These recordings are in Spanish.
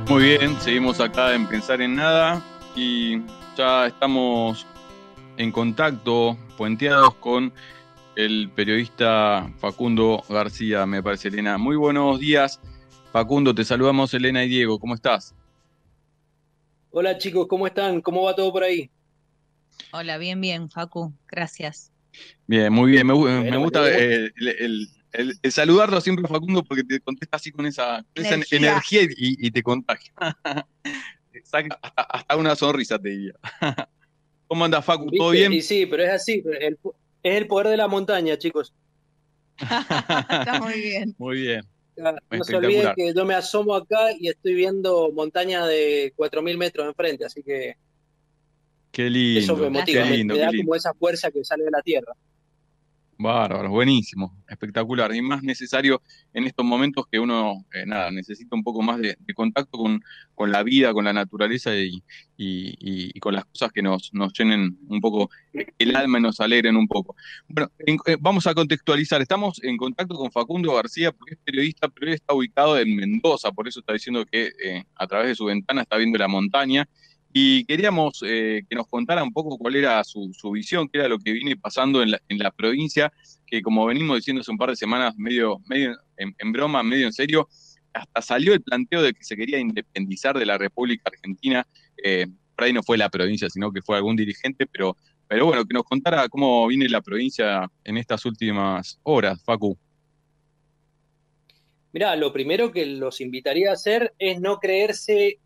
Muy bien, seguimos acá en Pensar en Nada y ya estamos en contacto, puenteados con el periodista Facundo García, me parece, Elena. Muy buenos días, Facundo, te saludamos Elena y Diego, ¿cómo estás? Hola chicos, ¿cómo están? ¿Cómo va todo por ahí? Hola, bien, bien, Facu, gracias. Bien, muy bien, me Bueno, me gusta alegro mucho. el saludarlo siempre, Facundo, porque te contesta así con esa Energía. energía y te contagia. Hasta una sonrisa te diría. ¿Cómo andas, Facu? ¿Todo ¿Viste? bien? Y sí, pero es así, es el poder de la montaña, chicos. Está muy bien. Muy bien, No se olviden espectacular. que yo me asomo acá y estoy viendo montaña de 4.000 metros enfrente, así que eso me Qué motiva, Placer. lindo, me qué da lindo. como esa fuerza que sale de la tierra. Bárbaro, buenísimo, espectacular. Y más necesario en estos momentos que uno, nada, necesita un poco más de contacto con la vida, con la naturaleza y con las cosas que nos llenen un poco el alma y nos alegren un poco. Bueno, vamos a contextualizar. Estamos en contacto con Facundo García porque es periodista, pero él está ubicado en Mendoza, por eso está diciendo que a través de su ventana está viendo la montaña. Y queríamos que nos contara un poco cuál era su visión, qué era lo que viene pasando en la provincia, que como venimos diciendo hace un par de semanas, medio en broma, medio en serio, hasta salió el planteo de que se quería independizar de la República Argentina. Por ahí no fue la provincia, sino que fue algún dirigente, pero bueno, que nos contara cómo viene la provincia en estas últimas horas, Facu. Mirá, lo primero que los invitaría a hacer es no creerse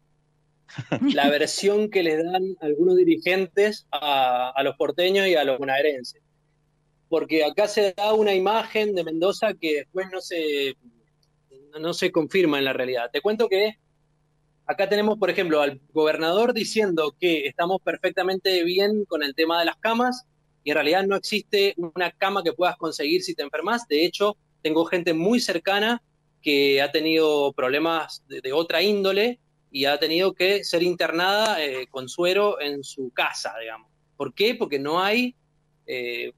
la versión que les dan algunos dirigentes a los porteños y a los bonaerenses. Porque acá se da una imagen de Mendoza que después no se confirma en la realidad. Te cuento que acá tenemos, por ejemplo, al gobernador diciendo que estamos perfectamente bien con el tema de las camas y en realidad no existe una cama que puedas conseguir si te enfermas. De hecho, tengo gente muy cercana que ha tenido problemas de otra índole y ha tenido que ser internada con suero en su casa, digamos. ¿Por qué? Porque no hay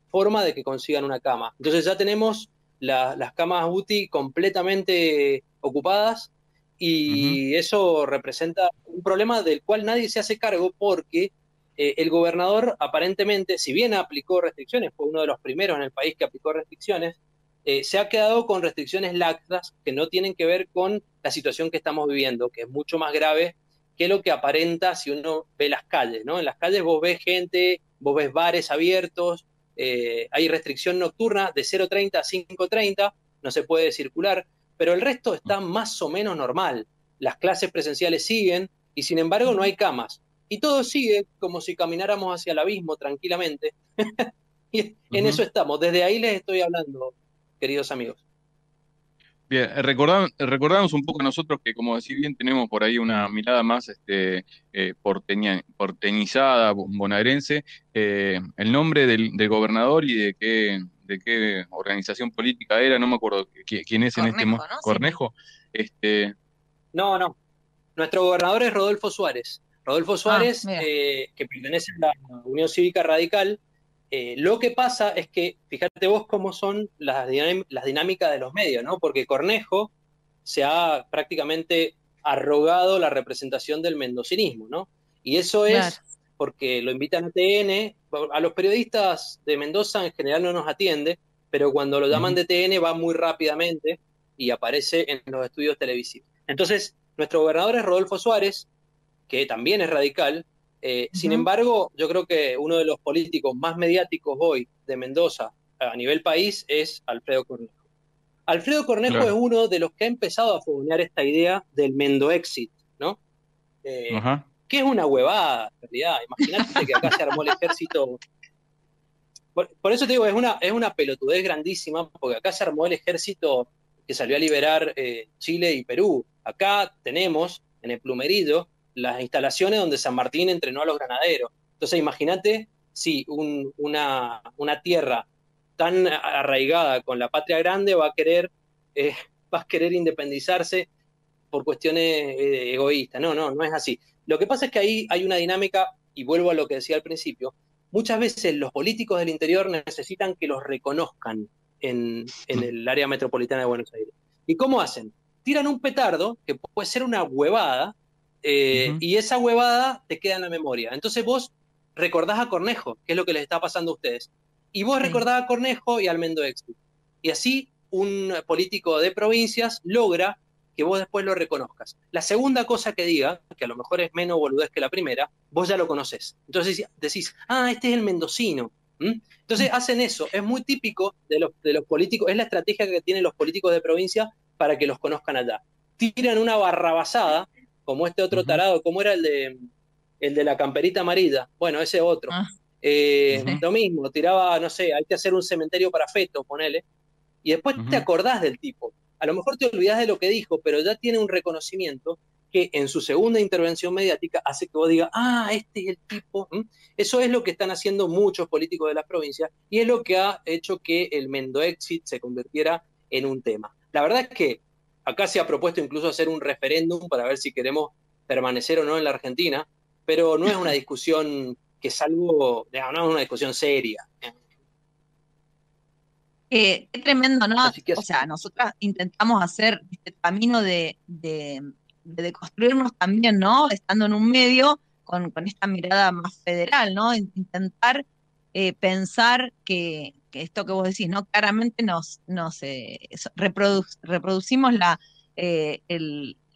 forma de que consigan una cama. Entonces ya tenemos las camas UTI completamente ocupadas Ujú. y eso representa un problema del cual nadie se hace cargo porque el gobernador aparentemente, si bien aplicó restricciones, fue uno de los primeros en el país que aplicó restricciones, se ha quedado con restricciones laxas que no tienen que ver con la situación que estamos viviendo, que es mucho más grave que lo que aparenta si uno ve las calles, ¿no? En las calles vos ves gente, vos ves bares abiertos, hay restricción nocturna de 0:30 a 5:30, no se puede circular, pero el resto está más o menos normal. Las clases presenciales siguen y sin embargo no Ujú. hay camas. Y todo sigue como si camináramos hacia el abismo tranquilamente. Y en eso Ujú. estamos. Desde ahí les estoy hablando, queridos amigos. Bien, recordamos un poco nosotros que, como decís bien, tenemos por ahí una mirada más porteñizada, bonaerense. El nombre del gobernador y de qué organización política era, no me acuerdo quién es en este Cornejo, ¿no? Sí. Cornejo. Este, No, no. Nuestro gobernador es Rodolfo Suárez. Rodolfo Ah, Suárez, mira. que pertenece a la Unión Cívica Radical. Lo que pasa es que, fíjate vos cómo son las dinámicas de los medios, ¿no? Porque Cornejo se ha prácticamente arrogado la representación del mendocinismo, ¿no? Y eso Claro. es porque lo invitan a TN, a los periodistas de Mendoza en general no nos atiende, pero cuando lo llaman ujú, de TN va muy rápidamente y aparece en los estudios televisivos. Entonces, nuestro gobernador es Rodolfo Suárez, que también es radical. Sin Ujú. embargo, yo creo que uno de los políticos más mediáticos hoy de Mendoza a nivel país es Alfredo Cornejo. Alfredo Cornejo es claro, uno de los que ha empezado a fogonear esta idea del Mendoexit, ¿no? Eh, ajá. que es una huevada, en realidad. Imagínate que acá se armó el ejército. Por eso te digo, es una pelotudez grandísima, porque acá se armó el ejército que salió a liberar Chile y Perú. Acá tenemos, en el Plumerillo, las instalaciones donde San Martín entrenó a los granaderos. Entonces, imagínate si una tierra tan arraigada con la patria grande eh, va a querer independizarse por cuestiones egoístas. No, no, no es así. Lo que pasa es que ahí hay una dinámica, y vuelvo a lo que decía al principio, muchas veces los políticos del interior necesitan que los reconozcan en el área metropolitana de Buenos Aires. ¿Y cómo hacen? Tiran un petardo, que puede ser una huevada, Y esa huevada te queda en la memoria. Entonces vos recordás a Cornejo, que es lo que les está pasando a ustedes. Y vos recordás a Cornejo y al Mendoexi. Y así un político de provincias logra que vos después lo reconozcas. La segunda cosa que diga, que a lo mejor es menos boludez que la primera, vos ya lo conocés. Entonces decís, este es el mendocino. Entonces hacen eso. Es muy típico de los políticos, es la estrategia que tienen los políticos de provincia para que los conozcan allá. Tiran una barrabasada, como este otro tarado, como era el de la camperita amarilla. Bueno, ese otro. Lo mismo, tiraba, no sé, hay que hacer un cementerio para fetos, ponele. Y después te acordás del tipo. A lo mejor te olvidás de lo que dijo, pero ya tiene un reconocimiento que en su segunda intervención mediática hace que vos digas, este es el tipo. Eso es lo que están haciendo muchos políticos de las provincias y es lo que ha hecho que el Mendoexit se convirtiera en un tema. La verdad es que acá se ha propuesto incluso hacer un referéndum para ver si queremos permanecer o no en la Argentina, pero no es una discusión que es algo, no es una discusión seria. Qué tremendo, ¿no? Así que O sea, nosotras intentamos hacer este camino de construirnos también, ¿no? Estando en un medio con esta mirada más federal, ¿no? Intentar pensar que esto que vos decís, ¿no? Claramente reproducimos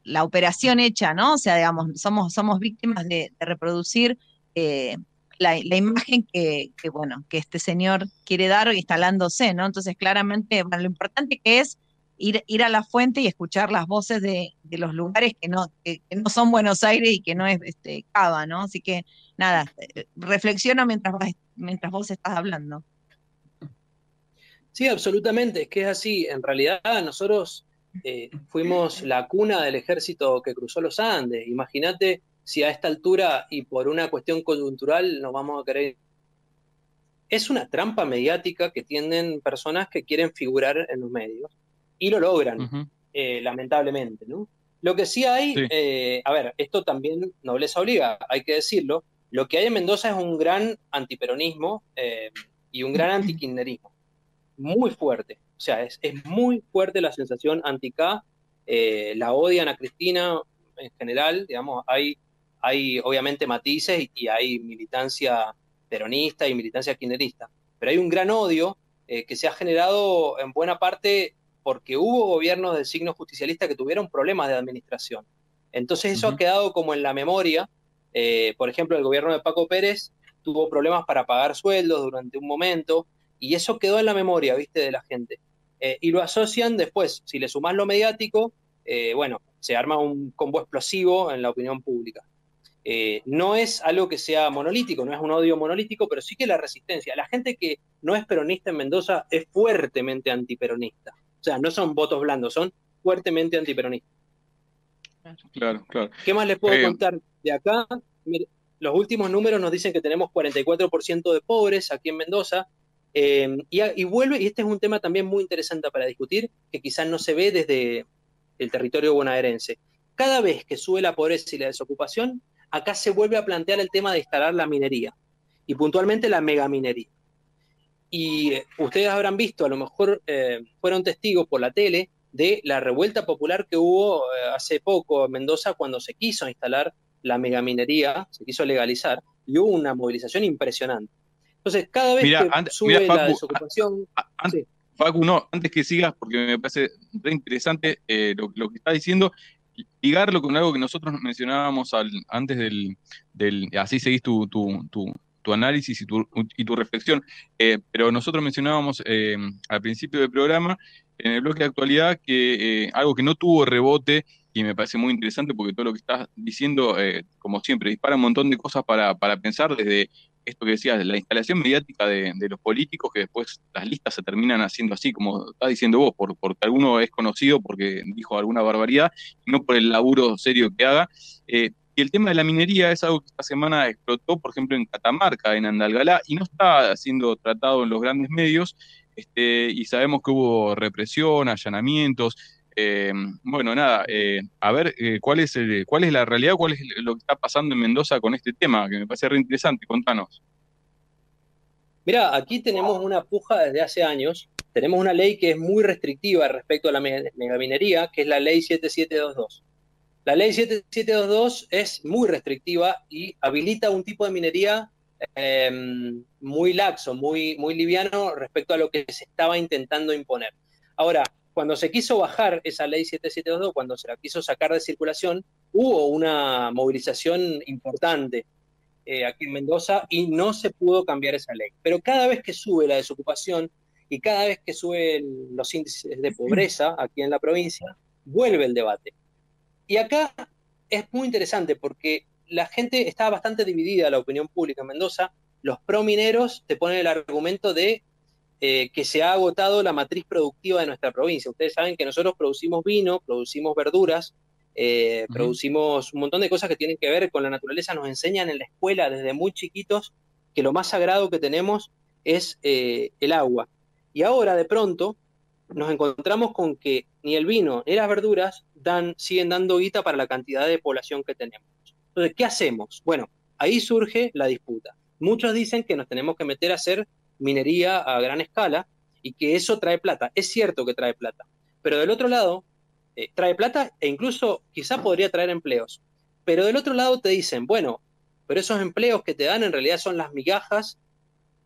la operación hecha, ¿no? O sea, digamos, somos víctimas de reproducir la imagen bueno, que este señor quiere dar instalándose, ¿no? Entonces, claramente, bueno, lo importante que es ir a la fuente y escuchar las voces de los lugares que no son Buenos Aires y que no es Cava, ¿no? Así que, nada, reflexiona mientras vos estás hablando. Sí, absolutamente, es que es así. En realidad, nosotros fuimos la cuna del ejército que cruzó los Andes. Imagínate si a esta altura y por una cuestión coyuntural nos vamos a querer. Es una trampa mediática que tienen personas que quieren figurar en los medios y lo logran, lamentablemente, ¿no? Lo que sí hay, a ver, esto también nobleza obliga, hay que decirlo, lo que hay en Mendoza es un gran antiperonismo y un gran antikirchnerismo, muy fuerte, o sea, es muy fuerte la sensación anti-K, la odian a Cristina en general, digamos, hay obviamente matices y hay militancia peronista y militancia kirchnerista, pero hay un gran odio que se ha generado en buena parte porque hubo gobiernos del signo justicialista que tuvieron problemas de administración. Entonces eso ha quedado como en la memoria. Por ejemplo, el gobierno de Paco Pérez tuvo problemas para pagar sueldos durante un momento y eso quedó en la memoria, ¿viste?, de la gente. Y lo asocian después, si le sumás lo mediático, bueno, se arma un combo explosivo en la opinión pública. No es algo que sea monolítico, no es un odio monolítico, pero sí que la resistencia. La gente que no es peronista en Mendoza es fuertemente antiperonista. O sea, no son votos blandos, son fuertemente antiperonistas. Claro, claro. ¿Qué más les puedo contar de acá? Mire, los últimos números nos dicen que tenemos 44% de pobres aquí en Mendoza. Y vuelve, y este es un tema también muy interesante para discutir, que quizás no se ve desde el territorio bonaerense. Cada vez que sube la pobreza y la desocupación, acá se vuelve a plantear el tema de instalar la minería, y puntualmente la megaminería. Y ustedes habrán visto, a lo mejor fueron testigos por la tele, de la revuelta popular que hubo hace poco en Mendoza cuando se quiso instalar la megaminería, se quiso legalizar, y hubo una movilización impresionante. Entonces, cada vez que sube Facu, la desocupación... sí. Facu, no, antes que sigas, porque me parece re interesante lo que estás diciendo, ligarlo con algo que nosotros mencionábamos antes así seguís tu análisis y tu reflexión, pero nosotros mencionábamos al principio del programa, en el bloque de actualidad, que algo que no tuvo rebote, y me parece muy interesante porque todo lo que estás diciendo, como siempre, dispara un montón de cosas para pensar desde esto que decías, la instalación mediática de los políticos, que después las listas se terminan haciendo así, como estás diciendo vos, porque alguno es conocido porque dijo alguna barbaridad, y no por el laburo serio que haga. Y el tema de la minería es algo que esta semana explotó, por ejemplo, en Catamarca, en Andalgalá, y no está siendo tratado en los grandes medios, y sabemos que hubo represión, allanamientos. Bueno, nada, a ver cuál es la realidad, cuál es lo que está pasando en Mendoza con este tema, que me parece re interesante, contanos. Mirá, aquí tenemos una puja desde hace años, tenemos una ley que es muy restrictiva respecto a la megaminería, que es la ley 7722. La ley 7722 es muy restrictiva y habilita un tipo de minería eh, muy laxo, muy liviano respecto a lo que se estaba intentando imponer. Ahora, cuando se quiso bajar esa ley 7722, cuando se la quiso sacar de circulación, hubo una movilización importante aquí en Mendoza y no se pudo cambiar esa ley. Pero cada vez que sube la desocupación y cada vez que suben los índices de pobreza aquí en la provincia, vuelve el debate. Y acá es muy interesante porque la gente está bastante dividida, la opinión pública en Mendoza. Los promineros te ponen el argumento de que se ha agotado la matriz productiva de nuestra provincia. Ustedes saben que nosotros producimos vino, producimos verduras, Ujú. producimos un montón de cosas que tienen que ver con la naturaleza. Nos enseñan en la escuela desde muy chiquitos que lo más sagrado que tenemos es el agua. Y ahora, de pronto, nos encontramos con que ni el vino ni las verduras siguen dando guita para la cantidad de población que tenemos. Entonces, ¿qué hacemos? Bueno, ahí surge la disputa. Muchos dicen que nos tenemos que meter a hacer minería a gran escala y que eso trae plata. Es cierto que trae plata, pero del otro lado, trae plata e incluso quizá podría traer empleos. Pero del otro lado te dicen, bueno, pero esos empleos que te dan en realidad son las migajas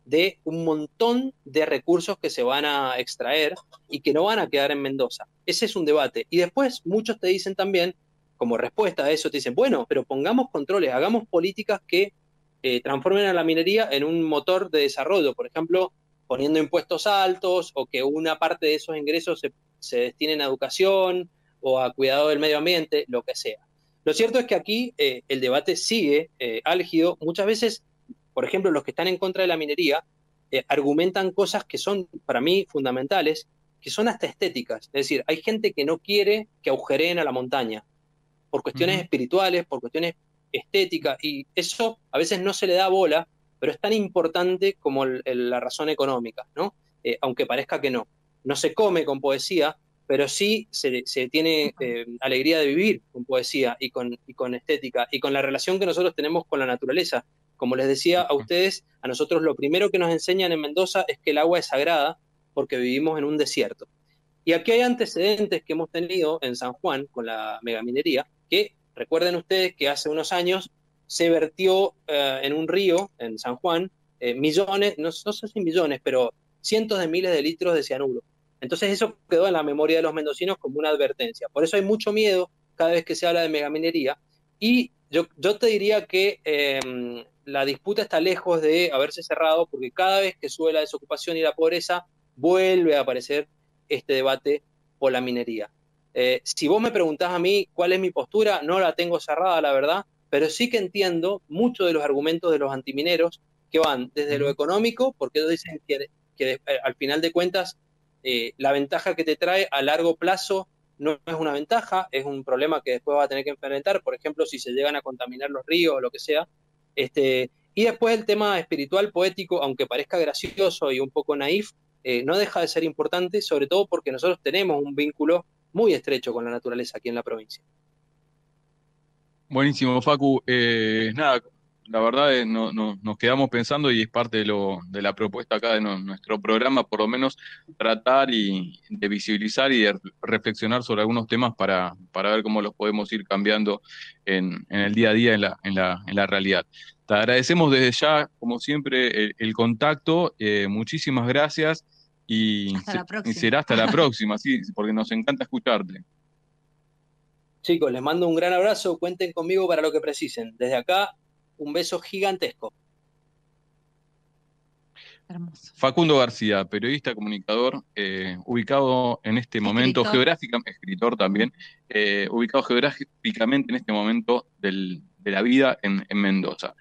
de un montón de recursos que se van a extraer y que no van a quedar en Mendoza. Ese es un debate. Y después muchos te dicen también, como respuesta a eso, te dicen, bueno, pero pongamos controles, hagamos políticas que transformen a la minería en un motor de desarrollo, por ejemplo, poniendo impuestos altos o que una parte de esos ingresos se destinen a educación o a cuidado del medio ambiente, lo que sea. Lo cierto es que aquí el debate sigue álgido. Muchas veces, por ejemplo, los que están en contra de la minería argumentan cosas que son para mí fundamentales, que son hasta estéticas. Es decir, hay gente que no quiere que agujereen a la montaña por cuestiones Ujú. espirituales, por cuestiones estéticas, y eso a veces no se le da bola, pero es tan importante como la razón económica, ¿no? Aunque parezca que no. No se come con poesía, pero sí se tiene alegría de vivir con poesía y con estética y con la relación que nosotros tenemos con la naturaleza. Como les decía a ustedes, a nosotros lo primero que nos enseñan en Mendoza es que el agua es sagrada porque vivimos en un desierto. Y aquí hay antecedentes que hemos tenido en San Juan con la megaminería, que recuerden ustedes que hace unos años se vertió en un río en San Juan millones, no sé si millones, pero cientos de miles de litros de cianuro. Entonces eso quedó en la memoria de los mendocinos como una advertencia. Por eso hay mucho miedo cada vez que se habla de megaminería. Y yo te diría que la disputa está lejos de haberse cerrado porque cada vez que sube la desocupación y la pobreza, vuelve a aparecer este debate por la minería. Si vos me preguntás a mí cuál es mi postura, no la tengo cerrada, la verdad, pero sí que entiendo muchos de los argumentos de los antimineros que van desde lo Ujú. económico, porque ellos dicen que al final de cuentas la ventaja que te trae a largo plazo no es una ventaja, es un problema que después va a tener que enfrentar, por ejemplo, si se llegan a contaminar los ríos o lo que sea. Y después el tema espiritual, poético, aunque parezca gracioso y un poco naif, no deja de ser importante, sobre todo porque nosotros tenemos un vínculo muy estrecho con la naturaleza aquí en la provincia. Buenísimo, Facu. Nada, la verdad es, nos quedamos pensando y es parte de la propuesta acá de nuestro programa, por lo menos tratar y de visibilizar y de reflexionar sobre algunos temas para ver cómo los podemos ir cambiando en el día a día, en la realidad. Te agradecemos desde ya, como siempre, el contacto. Muchísimas gracias Hasta la y será próxima. hasta la próxima, sí, porque nos encanta escucharte. Chicos, les mando un gran abrazo, cuenten conmigo para lo que precisen. Desde acá, un beso gigantesco. Hermoso. Facundo García, periodista, comunicador, ubicado en este momento Escritor. geográficamente, escritor también, ubicado geográficamente en este momento de la vida en Mendoza.